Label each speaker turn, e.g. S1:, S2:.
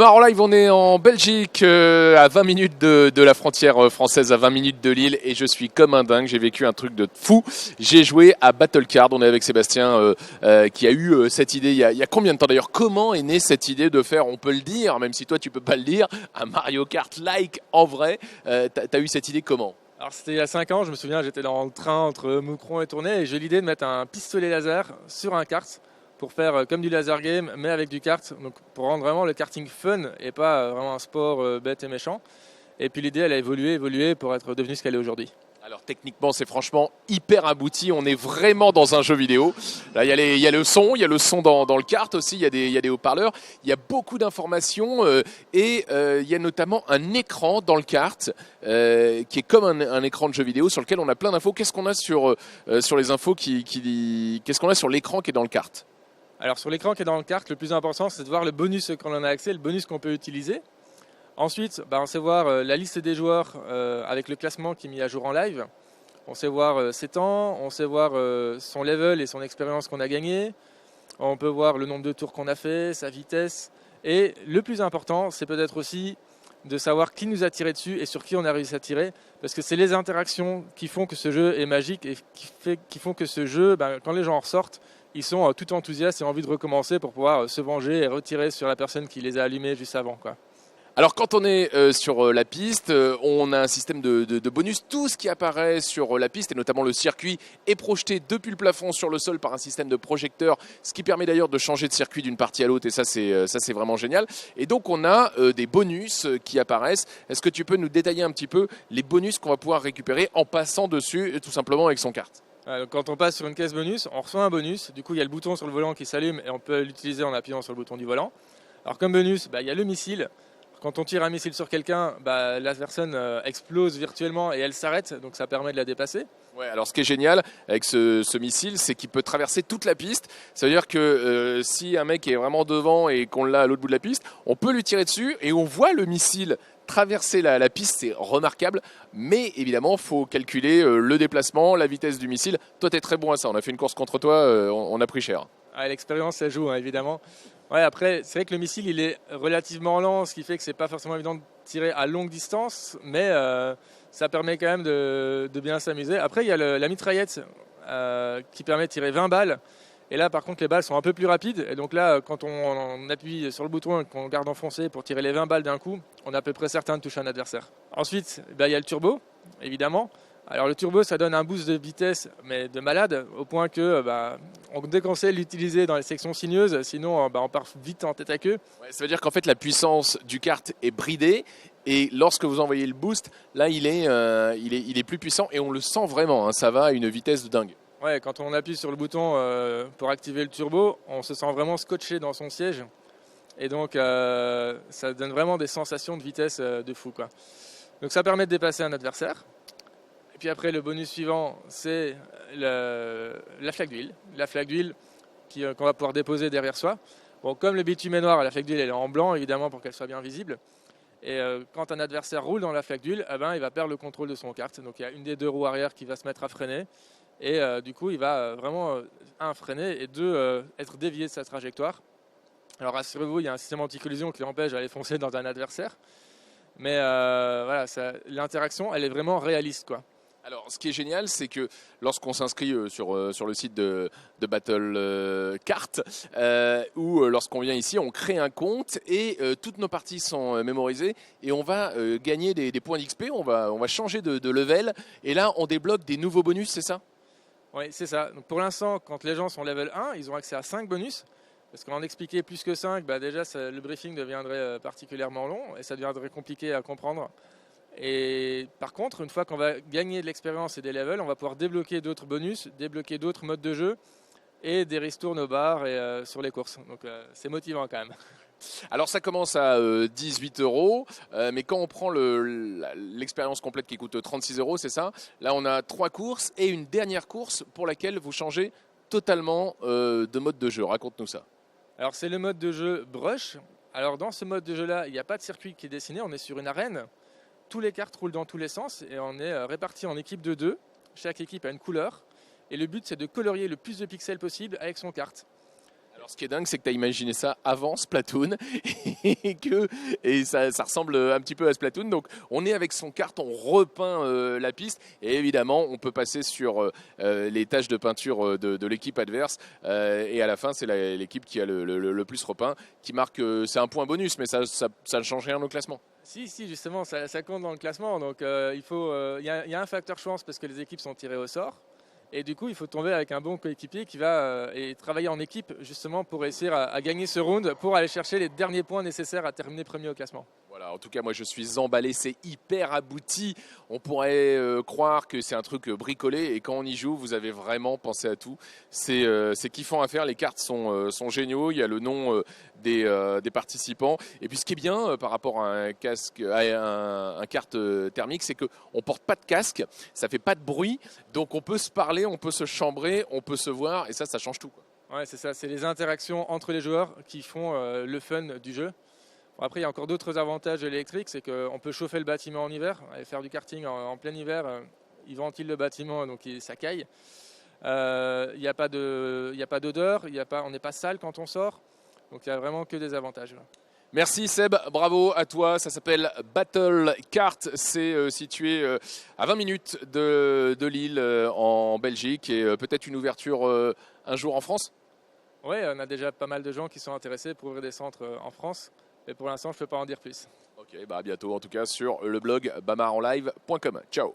S1: En live, on est en Belgique, à 20 minutes de la frontière française, à 20 minutes de Lille, et je suis comme un dingue. J'ai vécu un truc de fou. J'ai joué à Battle Card. On est avec Sébastien qui a eu cette idée il y a combien de temps d'ailleurs? Comment est née cette idée de faire, on peut le dire, même si toi tu peux pas le dire, un Mario Kart-like en vrai? T'as eu cette idée comment?
S2: Alors c'était il y a 5 ans, je me souviens, j'étais dans le train entre Moucron et Tournai et j'ai eu l'idée de mettre un pistolet laser sur un kart pour faire comme du laser game mais avec du kart, donc pour rendre vraiment le karting fun et pas vraiment un sport bête et méchant. Et puis l'idée elle a évolué pour être devenue ce qu'elle est aujourd'hui.
S1: Alors techniquement c'est franchement hyper abouti, on est vraiment dans un jeu vidéo. Là il y a le son, dans le kart aussi, il y a des haut-parleurs, il y a beaucoup d'informations et il y a notamment un écran dans le kart qui est comme un écran de jeu vidéo sur lequel on a plein d'infos. Qu'est-ce qu'on a sur les infos qu'est-ce qu'on a sur l'écran qui est dans le kart?
S2: Alors sur l'écran qui est dans le kart, le plus important c'est de voir le bonus qu'on en a accès, le bonus qu'on peut utiliser. Ensuite, on sait voir la liste des joueurs avec le classement qui est mis à jour en live. On sait voir ses temps, on sait voir son level et son expérience qu'on a gagné. On peut voir le nombre de tours qu'on a fait, sa vitesse. Et le plus important, c'est peut-être aussi de savoir qui nous a tiré dessus et sur qui on a réussi à tirer. Parce que c'est les interactions qui font que ce jeu est magique et qui font que ce jeu, quand les gens en ressortent, ils sont tout enthousiastes et ont envie de recommencer pour pouvoir se venger et retirer sur la personne qui les a allumés juste avant, quoi.
S1: Alors quand on est sur la piste, on a un système de bonus. Tout ce qui apparaît sur la piste, et notamment le circuit, est projeté depuis le plafond sur le sol par un système de projecteur, ce qui permet d'ailleurs de changer de circuit d'une partie à l'autre, et ça c'est vraiment génial. Et donc on a des bonus qui apparaissent. Est-ce que tu peux nous détailler un petit peu les bonus qu'on va pouvoir récupérer en passant dessus, tout simplement avec son kart?
S2: Quand on passe sur une caisse bonus, on reçoit un bonus. Du coup, il y a le bouton sur le volant qui s'allume et on peut l'utiliser en appuyant sur le bouton du volant. Alors comme bonus, il y a le missile. Quand on tire un missile sur quelqu'un, la personne explose virtuellement et elle s'arrête, donc ça permet de la dépasser.
S1: Ouais, alors ce qui est génial avec ce missile, c'est qu'il peut traverser toute la piste. Ça veut dire que si un mec est vraiment devant et qu'on l'a à l'autre bout de la piste, on peut lui tirer dessus et on voit le missile traverser la piste. C'est remarquable, mais évidemment, il faut calculer le déplacement, la vitesse du missile. Toi, tu es très bon à ça. On a fait une course contre toi, on a pris cher.
S2: L'expérience, ça joue, évidemment. Ouais, après, c'est vrai que le missile, il est relativement lent, ce qui fait que c'est pas forcément évident de tirer à longue distance, mais ça permet quand même de bien s'amuser. Après, il y a la mitraillette qui permet de tirer 20 balles. Et là, par contre, les balles sont un peu plus rapides. Et donc là, quand on appuie sur le bouton et qu'on garde enfoncé pour tirer les 20 balles d'un coup, on est à peu près certain de toucher un adversaire. Ensuite, il y a le turbo, évidemment. Alors le turbo, ça donne un boost de vitesse, mais de malade, au point que on déconseille l'utiliser dans les sections sinueuses, sinon on part vite en tête à queue.
S1: Ouais, ça veut dire qu'en fait la puissance du kart est bridée et lorsque vous envoyez le boost, là il est plus puissant et on le sent vraiment, hein, ça va à une vitesse de dingue.
S2: Ouais, quand on appuie sur le bouton pour activer le turbo, on se sent vraiment scotché dans son siège et donc ça donne vraiment des sensations de vitesse de fou, quoi. Donc ça permet de dépasser un adversaire. Puis après, le bonus suivant, c'est la flaque d'huile. La flaque d'huile qu'on va pouvoir déposer derrière soi. Bon, comme le bitume est noir, la flaque d'huile elle est en blanc, évidemment, pour qu'elle soit bien visible. Et quand un adversaire roule dans la flaque d'huile, il va perdre le contrôle de son kart. Donc il y a une des deux roues arrière qui va se mettre à freiner. Et du coup, il va vraiment, freiner et deux, être dévié de sa trajectoire. Alors rassurez-vous, il y a un système anti-collision qui l'empêche d'aller foncer dans un adversaire. Mais voilà, l'interaction, elle est vraiment réaliste, quoi.
S1: Alors, ce qui est génial, c'est que lorsqu'on s'inscrit sur le site de Battle Kart ou lorsqu'on vient ici, on crée un compte et toutes nos parties sont mémorisées et on va gagner des points d'XP, on va changer de level et là, on débloque des nouveaux bonus, c'est ça?
S2: Oui, c'est ça. Donc pour l'instant, quand les gens sont level 1, ils ont accès à 5 bonus. Parce qu'en expliquer plus que 5, déjà le briefing deviendrait particulièrement long et ça deviendrait compliqué à comprendre. Et par contre, une fois qu'on va gagner de l'expérience et des levels, on va pouvoir débloquer d'autres bonus, débloquer d'autres modes de jeu et des ristournes au bar et sur les courses. Donc c'est motivant quand même.
S1: Alors ça commence à 18 €, mais quand on prend l'expérience complète qui coûte 36 €, c'est ça? Là on a 3 courses et une dernière course pour laquelle vous changez totalement de mode de jeu. Raconte-nous ça.
S2: Alors c'est le mode de jeu Brush. Alors dans ce mode de jeu là, il n'y a pas de circuit qui est dessiné, on est sur une arène. Tous les cartes roulent dans tous les sens et on est répartis en équipe de 2. Chaque équipe a une couleur et le but c'est de colorier le plus de pixels possible avec son carte.
S1: Alors, ce qui est dingue, c'est que tu as imaginé ça avant Splatoon et ça ressemble un petit peu à Splatoon. Donc, on est avec son kart, on repeint la piste et évidemment, on peut passer sur les taches de peinture de l'équipe adverse et à la fin, c'est l'équipe qui a le plus repeint qui marque. C'est un point bonus, mais ça ne change rien au classement.
S2: Si, justement, ça compte dans le classement. Donc, il y a un facteur chance parce que les équipes sont tirées au sort. Et du coup, il faut tomber avec un bon coéquipier qui va et travailler en équipe justement pour réussir à gagner ce round pour aller chercher les derniers points nécessaires à terminer premier au classement.
S1: Voilà, en tout cas, moi je suis emballé, c'est hyper abouti. On pourrait croire que c'est un truc bricolé et quand on y joue, vous avez vraiment pensé à tout. C'est kiffant à faire, les cartes sont géniaux, il y a le nom des participants. Et puis ce qui est bien par rapport à un casque, à un carte thermique, c'est qu'on ne porte pas de casque, ça fait pas de bruit, donc on peut se parler, on peut se chambrer, on peut se voir et ça change tout, quoi.
S2: Ouais, c'est ça, c'est les interactions entre les joueurs qui font le fun du jeu. Bon, après, il y a encore d'autres avantages de l'électrique, c'est qu'on peut chauffer le bâtiment en hiver, et faire du karting en plein hiver, il ventile le bâtiment, donc ça caille. Il n'y a pas d'odeur, on n'est pas sale quand on sort, donc il n'y a vraiment que des avantages.
S1: Merci Seb, bravo à toi, ça s'appelle Battle Kart, c'est situé à 20 minutes de Lille en Belgique et peut-être une ouverture un jour en France.
S2: Oui, on a déjà pas mal de gens qui sont intéressés pour ouvrir des centres en France. Mais pour l'instant, je ne peux pas en dire plus.
S1: Ok, bah à bientôt en tout cas sur le blog bamaronlive.com. Ciao.